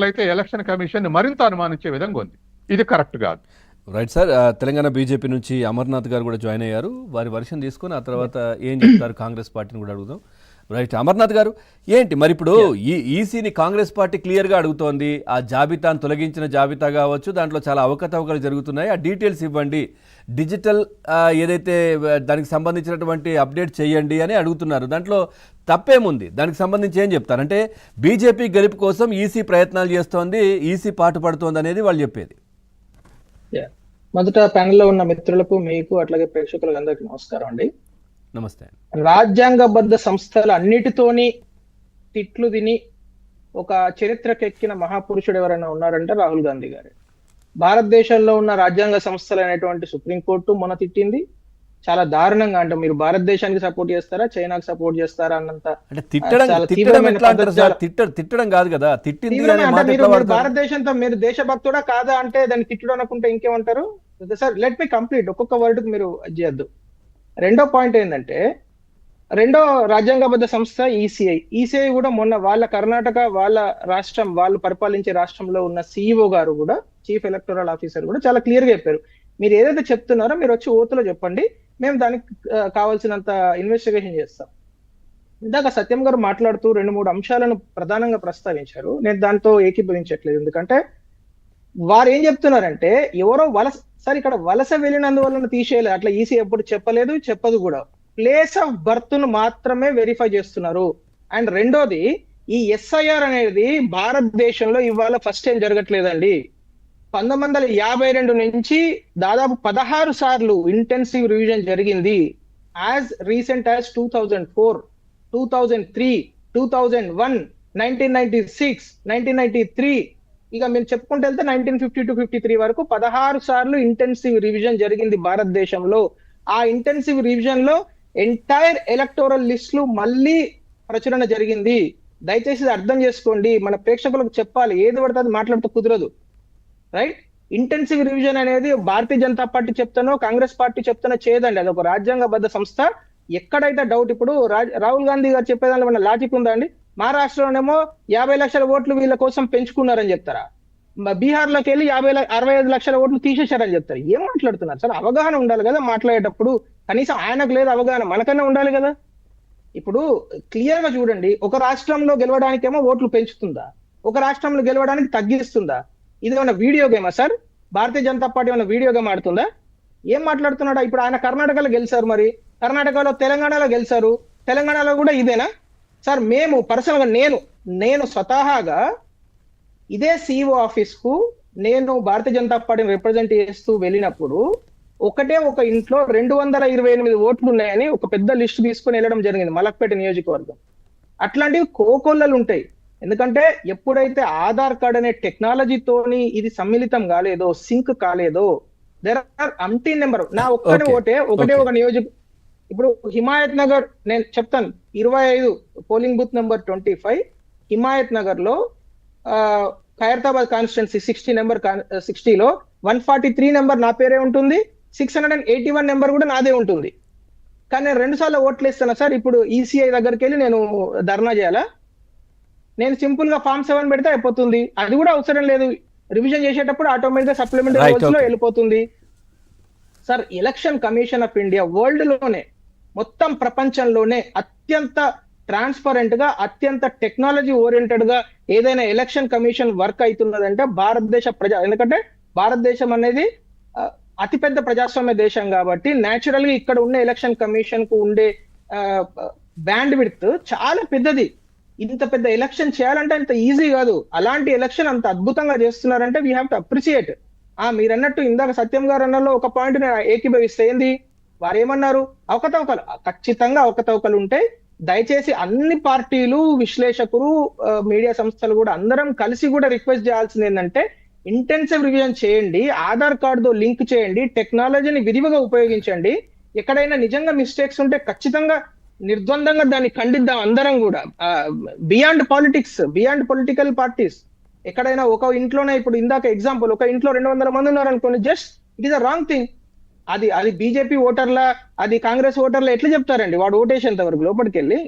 అయితే election commission మరింత అనుమానించే విధంగా ఉంది. ఇది కరెక్ట్ కాదు. Right sir. తెలంగాణ బీజేపీ నుంచి అమర్నాథ్ గారు కూడా జాయిన్ అయ్యారు. వారి వర్షన్ తీసుకొని ఆ తర్వాత ఏం చెప్తారు కాంగ్రెస్ పార్టీని కూడా అడుగుదాం. రైట్, అమర్నాథ్ గారు ఏంటి మరి ఇప్పుడు ఈసీని కాంగ్రెస్ పార్టీ క్లియర్గా అడుగుతోంది. ఆ జాబితాను తొలగించిన జాబితా కావచ్చు, దాంట్లో చాలా అవకతవకలు జరుగుతున్నాయి, ఆ డీటెయిల్స్ ఇవ్వండి, డిజిటల్ ఏదైతే దానికి సంబంధించినటువంటి అప్డేట్ చేయండి అని అడుగుతున్నారు. దాంట్లో తప్పేముంది? దానికి సంబంధించి ఏం చెప్తారు? అంటే బీజేపీ గెలుపు కోసం ఈసీ ప్రయత్నాలు చేస్తోంది, ఈసీ పాటుపడుతోంది అనేది వాళ్ళు చెప్పేది. మొదట ప్యానెల్లో ఉన్న మిత్రులకు, మీకు అట్లాగే ప్రేక్షకులకు అందరికీ నమస్కారం అండి. నమస్తే. రాజ్యాంగబద్ధ సంస్థలు అన్నిటితోని తిట్లు తిని ఒక చరిత్రకెక్కిన మహాపురుషుడు ఎవరైనా ఉన్నారంటే రాహుల్ గాంధీ గారు. భారతదేశంలో ఉన్న రాజ్యాంగ సంస్థలు అనేటువంటి సుప్రీంకోర్టు మొన్న తిట్టింది చాలా దారుణంగా. అంటే మీరు భారతదేశానికి సపోర్ట్ చేస్తారా, చైనాకి సపోర్ట్ చేస్తారా అన్నంత. అంటే తిట్టడం కాదు కదా, తిట్టింది. భారతదేశంతో మీరు దేశభక్తుడా కాదా అంటే దాన్ని తిట్టడం అనుకుంటే ఇంకేమంటారు సార్? లెట్ మీ కంప్లీట్, ఒక్కొక్క వర్డ్ కు మీరు చేయొద్దు. రెండో పాయింట్ ఏంటంటే, రెండో రాజ్యాంగబద్ధ సంస్థ ఈసీఐ కూడా మొన్న వాళ్ళ కర్ణాటక వాళ్ళ రాష్ట్రం, వాళ్ళు పరిపాలించే రాష్ట్రంలో ఉన్న సిఇఓ గారు కూడా, చీఫ్ ఎలక్టోరల్ ఆఫీసర్ కూడా చాలా క్లియర్ గా చెప్పారు, మీరు ఏదైతే చెప్తున్నారో మీరు వచ్చి ఓతులో చెప్పండి, మేము దానికి కావాల్సినంత ఇన్వెస్టిగేషన్ చేస్తాం. ఇందాక సత్యం గారు మాట్లాడుతూ 2-3 అంశాలను ప్రధానంగా ప్రస్తావించారు. నేను దాంతో ఏకీభవించట్లేదు. ఎందుకంటే వారు ఏం చెప్తున్నారంటే, ఎవరో సార్ ఇక్కడ వలస వెళ్ళినందువల్ల తీసేయలేదు, అట్లా ఈసీ ఎప్పుడు చెప్పలేదు, చెప్పదు కూడా. ప్లేస్ ఆఫ్ బర్త్ ను మాత్రమే వెరిఫై చేస్తున్నారు. అండ్ రెండోది, ఈ ఎస్ఐఆర్ అనేది భారతదేశంలో ఇవాళ ఫస్ట్ టైం జరగట్లేదండి. 1952 నుంచి దాదాపు 16 సార్లు ఇంటెన్సివ్ రివిజన్ జరిగింది. యాజ్ రీసెంట్ యాజ్ 2004, 2003, 2001, 1996, 1993, ఇక మేము చెప్పుకుంటూ వెళ్తే 1952-53 వరకు 16 సార్లు ఇంటెన్సివ్ రివిజన్ జరిగింది భారతదేశంలో. ఆ ఇంటెన్సివ్ రివిజన్ లో ఎంటైర్ ఎలక్టోరల్ లిస్టులు మళ్ళీ ప్రచురణ జరిగింది. దయచేసి అర్థం చేసుకోండి, మన ప్రేక్షకులకు చెప్పాలి, ఏది పడితే అది మాట్లాడుతూ కుదరదు. రైట్? ఇంటెన్సివ్ రివిజన్ అనేది భారతీయ జనతా పార్టీ చెప్తానో కాంగ్రెస్ పార్టీ చెప్తానో చేయదండి, అది ఒక రాజ్యాంగబద్ధ సంస్థ. ఎక్కడైతే డౌట్, ఇప్పుడు రాహుల్ గాంధీ గారు చెప్పేదానిలో మన లాజిక్ ఉందా అండి? మహారాష్ట్రలోనేమో 50 లక్షల ఓట్లు వీళ్ళ కోసం పెంచుకున్నారని చెప్తారా? బీహార్ లోకి వెళ్ళి 65 లక్షల ఓట్లు తీసేశారని చెప్తారు. ఏం మాట్లాడుతున్నారు సార్? అవగాహన ఉండాలి కదా మాట్లాడేటప్పుడు. కనీసం ఆయనకు లేదు అవగాహన, మనకన్నా ఉండాలి కదా. ఇప్పుడు క్లియర్ గా చూడండి, ఒక రాష్ట్రంలో గెలవడానికేమో ఓట్లు పెంచుతుందా, ఒక రాష్ట్రంలో గెలవడానికి తగ్గిస్తుందా? ఇది ఏమన్నా video గేమా sir? Bharatiya Janata party ఏమన్నా వీడియో గేమ్ ఆడుతుందా? ఏం మాట్లాడుతున్నాడా? ఇప్పుడు ఆయన కర్ణాటకలో గెలిచారు, మరి కర్ణాటకలో, తెలంగాణలో గెలిచారు, తెలంగాణలో కూడా ఇదేనా సార్? మేము పర్సనల్ గా నేను స్వతహాగా ఇదే సిఇఓ ఆఫీస్ కు నేను భారతీయ జనతా పార్టీని రిప్రజెంట్ చేస్తూ వెళ్ళినప్పుడు ఒక ఇంట్లో 228 ఓట్లు ఉన్నాయని ఒక పెద్ద లిస్ట్ తీసుకుని వెళ్ళడం జరిగింది, మలక్పేట నియోజకవర్గం. అట్లాంటివి కోకొల్లలు ఉంటాయి. ఎందుకంటే ఎప్పుడైతే ఆధార్ కార్డ్ అనే టెక్నాలజీతోని ఇది సమ్మిళితం కాలేదో, సింక్ కాలేదో, దేర్ ఆర్ అంటీన్ నెంబర్. నా ఒకటే ఒక నియోజక, ఇప్పుడు హిమాయత్ నగర్ నేను చెప్తాను, 25 polling booth number 25 Himayat Nagar లో, ఖైరతాబాద్ కాన్స్టిట్యున్సీ 60లో 143 నెంబర్ నా పేరే ఉంటుంది, 681 నెంబర్ కూడా నాదే ఉంటుంది. కానీ నేను 2 సార్లు ఓట్లు వేస్తాను సార్. ఇప్పుడు ఈసీఐ దగ్గరికి వెళ్ళి నేను ధర్నా చేయాలా? నేను సింపుల్ గా ఫామ్ 7 పెడితే అయిపోతుంది. అది కూడా అవసరం లేదు, రివిజన్ చేసేటప్పుడు ఆటోమేటిక్ గా సప్లిమెంటరీ రోల్స్ లో వెళ్ళిపోతుంది. Sir, election commission of India world లోనే, మొత్తం ప్రపంచంలోనే అత్యంత ట్రాన్స్పరెంట్ గా, అత్యంత టెక్నాలజీ ఓరియంటెడ్ గా ఏదైనా ఎలక్షన్ కమిషన్ వర్క్ అవుతున్నదంటే భారతదేశ ఎందుకంటే భారతదేశం అనేది అతిపెద్ద ప్రజాస్వామ్య దేశం కాబట్టి న్యాచురల్ గా ఇక్కడ ఉన్న ఎలక్షన్ కమిషన్ కు ఉండే బ్యాండ్ విడ్త్ చాలా పెద్దది. ఇంత పెద్ద ఎలక్షన్ చేయాలంటే అంత ఈజీ కాదు. అలాంటి ఎలక్షన్ అంత అద్భుతంగా చేస్తున్నారంటే వీ హ్యావ్ టు అప్రిషియేట్. మీరు అన్నట్టు ఇందాక సత్యం గారు అన్నలో ఒక పాయింట్ నేను ఏకీభవిస్తే, ఏంది వారు ఏమన్నారు? అవకతవకలు, ఖచ్చితంగా అవకతవకలు ఉంటాయి. దయచేసి అన్ని పార్టీలు, విశ్లేషకులు, మీడియా సంస్థలు కూడా అందరం కలిసి కూడా రిక్వెస్ట్ చేయాల్సింది ఏంటంటే, ఇంటెన్సివ్ రివిజన్ చేయండి, ఆధార్ కార్డుతో లింక్ చేయండి, టెక్నాలజీని విరివిగా ఉపయోగించండి. ఎక్కడైనా నిజంగా మిస్టేక్స్ ఉంటే ఖచ్చితంగా నిర్ద్వందంగా దాన్ని ఖండిద్దాం అందరం కూడా. Beyond politics, beyond political parties. ఎక్కడైనా ఒక ఇంట్లోనే, ఇప్పుడు ఇందాక ఎగ్జాంపుల్, ఒక ఇంట్లో 200 మంది ఉన్నారు అనుకోండి, just it is a wrong thing. అది బీజేపీ ఓటర్ల, అది కాంగ్రెస్ ఓటర్ల ఎట్లా చెప్తారండి? వాడు ఓటేసేంత వరకు లోపలికి వెళ్ళి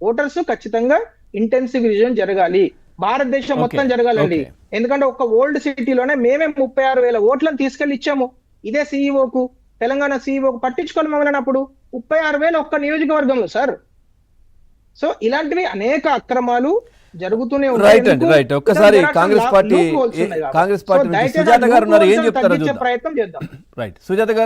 ఓటర్స్ ఖచ్చితంగా ఇంటెన్సివ్ రివిజన్ జరగాలి. భారతదేశం మొత్తం Okay. జరగాలండి. Okay. ఎందుకంటే ఒక ఓల్డ్ సిటీలోనే మేమే 36,000 ఓట్లను తీసుకెళ్లి ఇచ్చాము. ఇదే సీఈఓకు, తెలంగాణ సీఈఓకు పట్టించుకోవాలి మమ్మల్ని అప్పుడు 36,000 ఒక్క నియోజకవర్గంలో సార్. సో ఇలాంటివి అనేక అక్రమాలు జరుగుతూనే రైట్ అండి, రైట్. ఒక్కసారి కాంగ్రెస్ పార్టీ నుంచి సుజాత గారు ఉన్నారు, ఏం చెప్తారో చూద్దాం. ప్రయత్నం చేద్దాం. రైట్, సుజాత గారు.